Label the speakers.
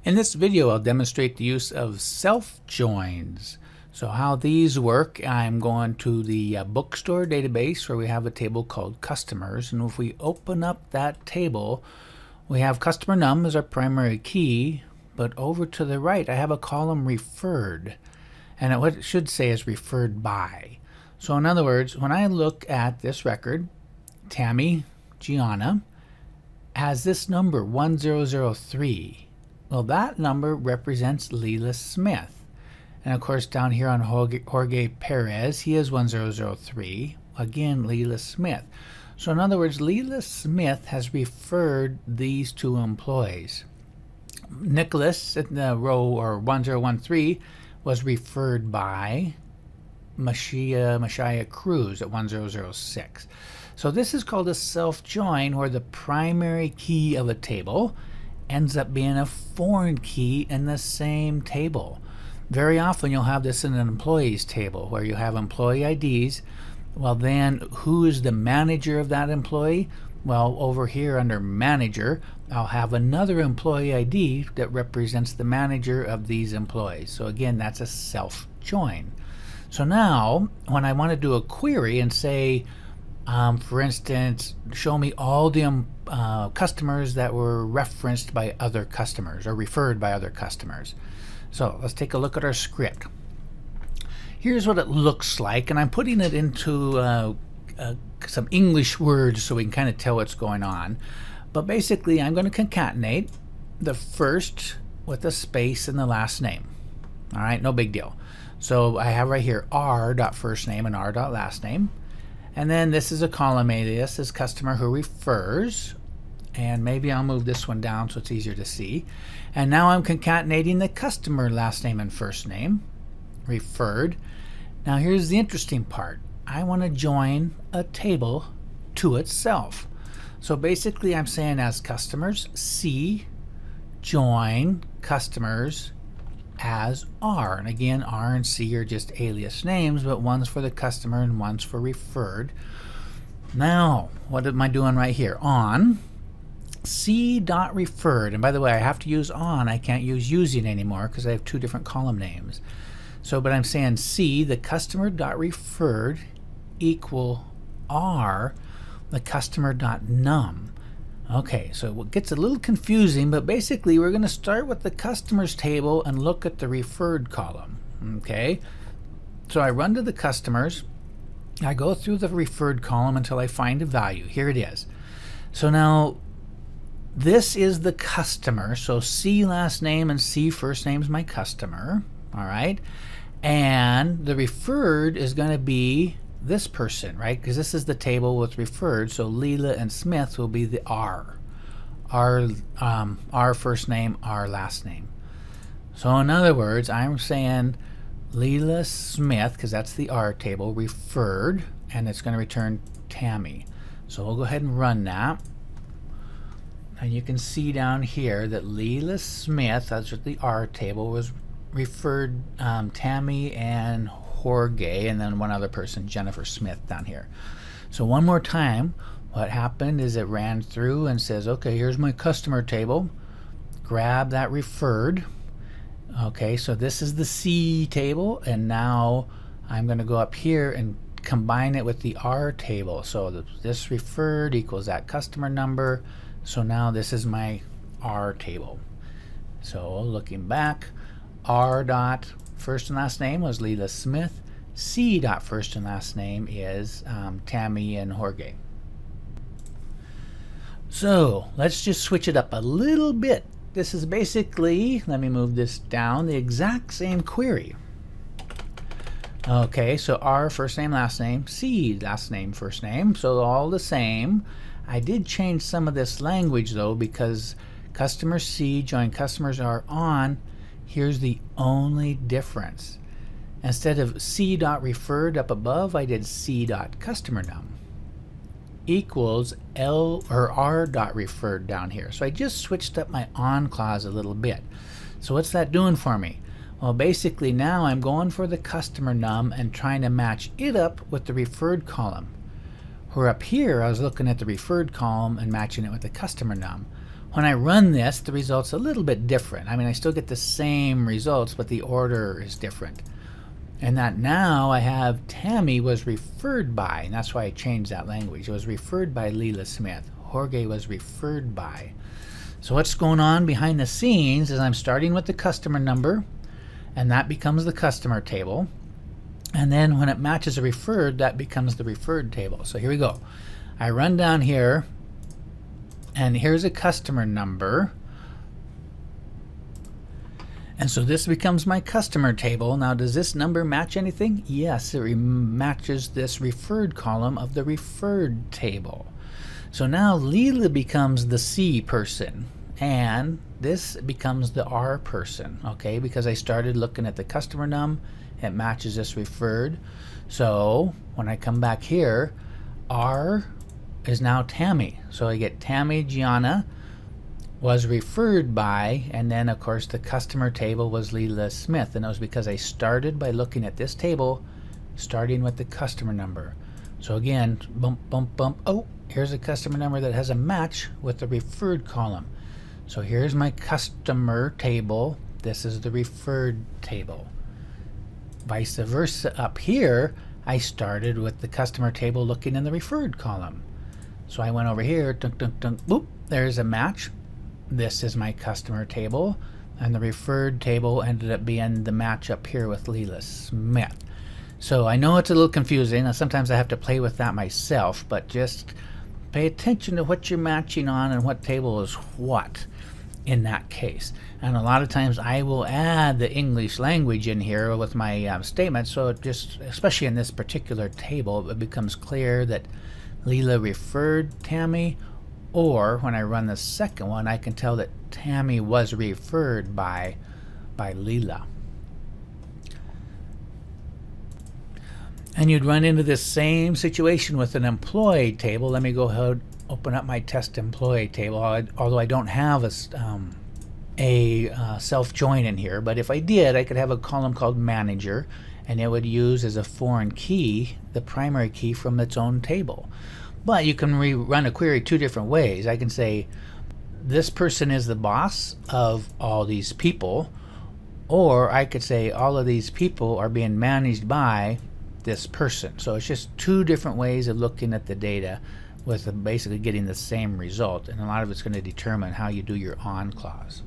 Speaker 1: In this video, I'll demonstrate the use of self-joins. So how these work, I'm going to the bookstore database where we have a table called customers. And if we open up that table, we have customer num as our primary key. But over to the right, I have a column referred. And what it should say is referred by. So in other words, when I look at this record, Tammy Gianna has this number 1003. Well, that number represents Leela Smith. And of course, down here on Jorge Perez, he is 1003. Again, Leela Smith. So in other words, Leela Smith has referred these two employees. Nicholas at the row or 1013 was referred by Messiah Cruz at 1006. So this is called a self-join, where the primary key of a table ends up being a foreign key in the same table. Very often you'll have this in an employees table where you have employee IDs. Well, then who is the manager of that employee? Well, over here under manager, I'll have another employee ID that represents the manager of these employees. So again, that's a self-join. So now when I want to do a query and say, for instance, show me all the customers that were referenced by other customers or referred by other customers. So let's take a look at our script. Here's what it looks like, and I'm putting it into some English words so we can kind of tell what's going on. But basically, I'm going to concatenate the first with a space in the last name. All right, no big deal. So I have right here r.firstname and r.last name. And then this is a column alias, is customer who refers. And maybe I'll move this one down so it's easier to see. And now I'm concatenating the customer last name and first name, referred. Now here's the interesting part. I want to join a table to itself. So basically I'm saying as customers, C, join customers as R. And again, R and C are just alias names, but one's for the customer and one's for referred. Now, what am I doing right here? On C.referred. And by the way, I have to use on. I can't use using anymore because I have two different column names. So, but I'm saying C, the customer.referred equal R, the customer.num. Okay, so it gets a little confusing, but basically we're going to start with the customers table and look at the referred column. Okay, so I run to the customers. I go through the referred column until I find a value. Here it is. So now this is the customer. So C last name and C first name is my customer. All right, and the referred is going to be this person, right? Because this is the table with referred. So Leela and Smith will be the R. R first name, R last name. So in other words, I'm saying Leela Smith, because that's the R table, referred, and it's going to return Tammy. So we'll go ahead and run that. And you can see down here that Leela Smith, that's what the R table was, referred Tammy and Jorge, and then one other person, Jennifer Smith, down here. So one more time, what happened is it ran through and says, okay, here's my customer table. Grab that referred. Okay, so this is the C table, and now I'm going to go up here and combine it with the R table. So this referred equals that customer number. So now this is my R table. So looking back, R dot first and last name was Leela Smith. C dot first and last name is Tammy and Jorge. So let's just switch it up a little bit. This is basically, let me move this down, the exact same query. Okay, so R first name, last name, C last name, first name, so all the same. I did change some of this language though, because customer C join customers are on. Here's the only difference. Instead of C.referred up above, I did C.customernum equals L or R.referred down here. So I just switched up my on clause a little bit. So what's that doing for me? Well, basically now I'm going for the customer num and trying to match it up with the referred column. Where up here I was looking at the referred column and matching it with the customer num. When I run this, the result's a little bit different. I mean, I still get the same results, but the order is different. And that now I have Tammy was referred by, and that's why I changed that language. It was referred by Leila Smith. Jorge was referred by. So what's going on behind the scenes is I'm starting with the customer number, and that becomes the customer table. And then when it matches a referred, that becomes the referred table. So here we go. I run down here, and here's a customer number. And so this becomes my customer table. Now, does this number match anything? Yes, it matches this referred column of the referred table. So now Leila becomes the C person, and this becomes the R person, okay? Because I started looking at the customer num, it matches this referred. So when I come back here, R is now Tammy. So I get Tammy Gianna was referred by, and then of course the customer table was Leila Smith, and it was because I started by looking at this table starting with the customer number. So again, bump bump bump, oh, here's a customer number that has a match with the referred column. So here's my customer table, this is the referred table. Vice versa up here, I started with the customer table looking in the referred column. So I went over here, dunk dunk dunk, boop, there's a match. This is my customer table, and the referred table ended up being the match up here with Leila Smith. So I know it's a little confusing, and sometimes I have to play with that myself, but just pay attention to what you're matching on and what table is what in that case. And a lot of times I will add the English language in here with my statement, so it just, especially in this particular table, it becomes clear that Leila referred Tammy, or when I run the second one, I can tell that Tammy was referred by Leila. And you'd run into this same situation with an employee table. Let me go ahead, open up my test employee table, although I don't have a self-join in here. But if I did, I could have a column called manager, and it would use as a foreign key the primary key from its own table. But you can run a query two different ways. I can say this person is the boss of all these people, or I could say all of these people are being managed by this person. So it's just two different ways of looking at the data with basically getting the same result, and a lot of it's going to determine how you do your on clause.